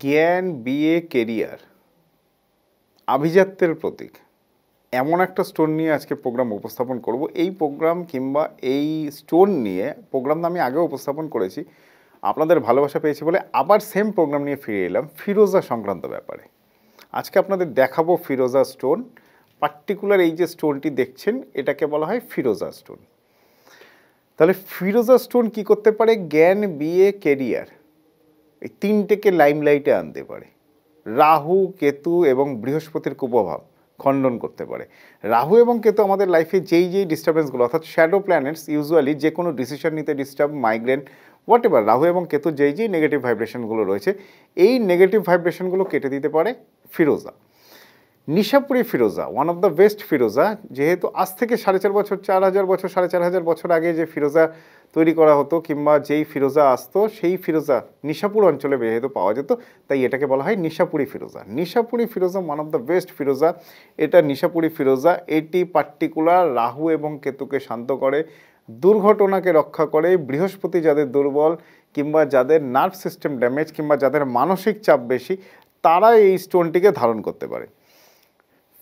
জ্ঞান, বিয়ে, কেরিয়ার, আভিজাত্যের প্রতীক এমন একটা স্টোন নিয়ে আজকে প্রোগ্রাম উপস্থাপন করব। এই প্রোগ্রাম কিংবা এই স্টোন নিয়ে প্রোগ্রাম আমি আগেও উপস্থাপন করেছি, আপনাদের ভালোবাসা পেয়েছি বলে আবার সেম প্রোগ্রাম নিয়ে ফিরে এলাম ফিরোজা সংক্রান্ত ব্যাপারে। আজকে আপনাদের দেখাবো ফিরোজা স্টোন। পার্টিকুলার এই যে স্টোনটি দেখছেন এটাকে বলা হয় ফিরোজা স্টোন। তাহলে ফিরোজা স্টোন কি করতে পারে? জ্ঞান, বিয়ে, কেরিয়ার এই তিনটেকে লাইমলাইটে আনতে পারে। রাহু, কেতু এবং বৃহস্পতির কুপ্রভাব খণ্ডন করতে পারে। রাহু এবং কেতু আমাদের লাইফে যেই ডিস্টারবেন্সগুলো, অর্থাৎ শ্যাডো প্ল্যানেটস, ইউজুয়ালি যে কোনো ডিসিশন নিতে disturb, migraine, what ever, Rahu এবং কেতু যেই নেগেটিভ ভাইব্রেশনগুলো রয়েছে এই নেগেটিভ ভাইব্রেশনগুলো কেটে দিতে পারে ফিরোজা। নিশাপুরি ফিরোজা ওয়ান অফ দ্য বেস্ট ফিরোজা। যেহেতু আজ থেকে 4.5 বছর, 4,000 বছর, 4,500 বছর আগে যে ফিরোজা তৈরি করা হতো কিংবা যেই ফিরোজা আসতো সেই ফিরোজা নিশাপুর অঞ্চলে যেহেতু পাওয়া যেত, তাই এটাকে বলা হয় নিশাপুরি ফিরোজা। নিশাপুরি ফিরোজা ওয়ান অফ দ্য বেস্ট ফিরোজা। এটা নিশাপুরি ফিরোজা। এটি পার্টিকুলার রাহু এবং কেতুকে শান্ত করে, দুর্ঘটনাকে রক্ষা করে, বৃহস্পতি যাদের দুর্বল কিংবা যাদের নার্ভ সিস্টেম ড্যামেজ কিংবা যাদের মানসিক চাপ বেশি তারা এই স্টোনটিকে ধারণ করতে পারে।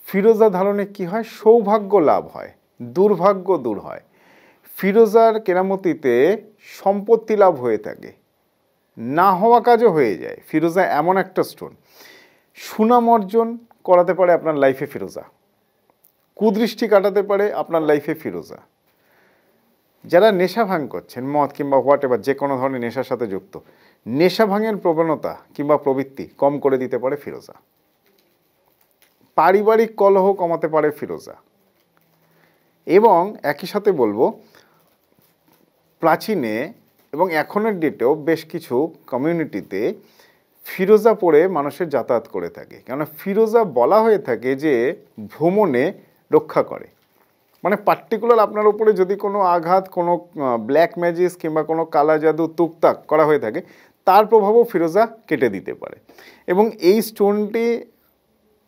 ফিরোজা ধারণে কি হয়? সৌভাগ্য লাভ হয়, দুর্ভাগ্য দূর হয়। ফিরোজার কেরামতিতে সম্পত্তি লাভ হয়ে থাকে, না হওয়া কাজও হয়ে যায়। ফিরোজা এমন একটা স্টোন, সুনাম অর্জন করাতে পারে আপনার লাইফে ফিরোজা, কুদৃষ্টি কাটাতে পারে আপনার লাইফে ফিরোজা। যারা নেশা ভাঙ করছেন, মদ কিংবা হোয়াট এভার যে কোনো ধরনের নেশার সাথে যুক্ত, নেশা ভাঙের প্রবণতা কিংবা প্রবৃত্তি কম করে দিতে পারে ফিরোজা। পারিবারিক কলহ কমাতে পারে ফিরোজা। এবং একই সাথে বলবো, প্রাচীনে এবং এখনের ডেটেও বেশ কিছু কমিউনিটিতে ফিরোজা পরে মানুষের যাতায়াত করে থাকে। কেননা ফিরোজা বলা হয়ে থাকে যে ভ্রমণে রক্ষা করে। মানে পার্টিকুলার আপনার উপরে যদি কোনো আঘাত, কোনো ব্ল্যাক ম্যাজিক কিংবা কোনো কালা জাদু তুকতাক করা হয়ে থাকে তার প্রভাবও ফিরোজা কেটে দিতে পারে। এবং এই স্টোনটি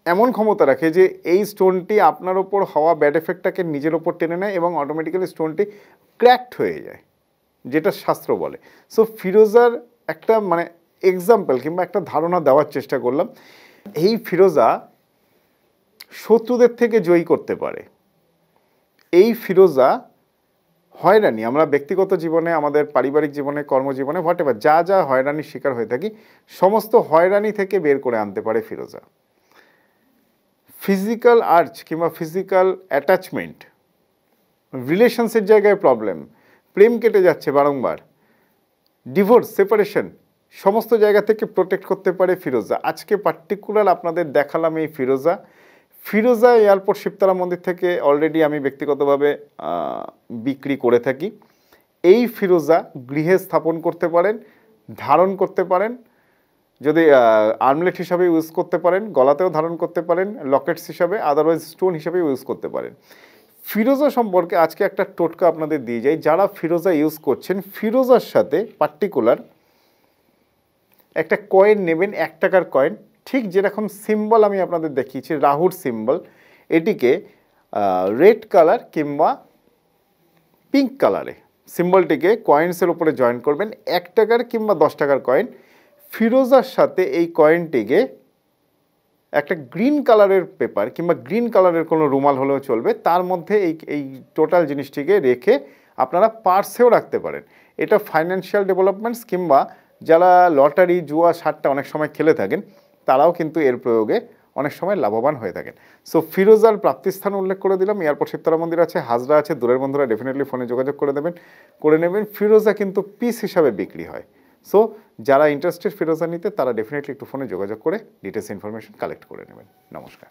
এমন ক্ষমতা রাখে যে এই স্টোনটি আপনার ওপর হওয়া ব্যাড এফেক্টটাকে নিজের ওপর টেনে নেয় এবং অটোমেটিক্যালি স্টোনটি ক্র্যাকড হয়ে যায়, যেটা শাস্ত্র বলে। সো ফিরোজার একটা এক্সাম্পল কিংবা একটা ধারণা দেওয়ার চেষ্টা করলাম। এই ফিরোজা শত্রুদের থেকে জয়ী করতে পারে। এই ফিরোজা হয়রানি, আমরা ব্যক্তিগত জীবনে, আমাদের পারিবারিক জীবনে, কর্মজীবনে, হোয়াট এভার যা হয়রানির শিকার হয়ে থাকি সমস্ত হয়রানি থেকে বের করে আনতে পারে ফিরোজা। ফিজিক্যাল আর্চ কিংবা ফিজিক্যাল অ্যাটাচমেন্ট, রিলেশনসের জায়গায় প্রবলেম, প্রেম কেটে যাচ্ছে বারংবার, ডিভোর্স, সেপারেশন, সমস্ত জায়গা থেকে প্রোটেক্ট করতে পারে ফিরোজা। আজকে পার্টিকুলার আপনাদের দেখালাম এই ফিরোজা। ফিরোজা এয়ারপোর্ট শিবতলা মন্দির থেকে অলরেডি আমি ব্যক্তিগতভাবে বিক্রি করে থাকি। এই ফিরোজা গৃহে স্থাপন করতে পারেন, ধারণ করতে পারেন, যদি আর্মলেট হিসাবে ইউজ করতে পারেন, গলাতেও ধারণ করতে পারেন, লকেটস হিসাবে, আদারওয়াইজ স্টোন হিসাবে ইউজ করতে পারেন। ফিরোজা সম্পর্কে আজকে একটা টোটকা আপনাদের দিয়ে যাই। যারা ফিরোজা ইউজ করছেন, ফিরোজার সাথে পার্টিকুলার একটা কয়েন নেবেন, 1 টাকার কয়েন, ঠিক যেরকম সিম্বল আমি আপনাদের দেখিয়েছি রাহুর সিম্বল, এটিকে রেড কালার কিংবা পিঙ্ক কালারে সিম্বলটিকে কয়েন্সের উপরে জয়েন করবেন। 1 টাকার কিংবা 10 টাকার কয়েন, ফিরোজার সাথে এই কয়েনটিকে একটা গ্রিন কালারের পেপার কিংবা গ্রিন কালারের কোনো রুমাল হলেও চলবে, তার মধ্যে এই টোটাল জিনিসটিকে রেখে আপনারা পার্সেও রাখতে পারেন। এটা ফাইন্যান্সিয়াল ডেভেলপমেন্টস কিংবা যারা লটারি, জুয়া, সাট্টা অনেক সময় খেলে থাকেন তারাও কিন্তু এর প্রয়োগে অনেক সময় লাভবান হয়ে থাকেন। সো ফিরোজার প্রাপ্তিস্থান উল্লেখ করে দিলাম। এয়ারপোর্ট শিবতলা মন্দির আছে, হাজরা আছে, দূরের বন্ধুরা ডেফিনেটলি ফোনে যোগাযোগ করে নেবেন। ফিরোজা কিন্তু পিস হিসাবে বিক্রি হয়। সো যারা ইন্টারেস্টেড ফিরোজা নিতে তারা ডেফিনেটলি একটু ফোনে যোগাযোগ করে ডিটেলস ইনফরমেশন কালেক্ট করে নেবেন। নমস্কার।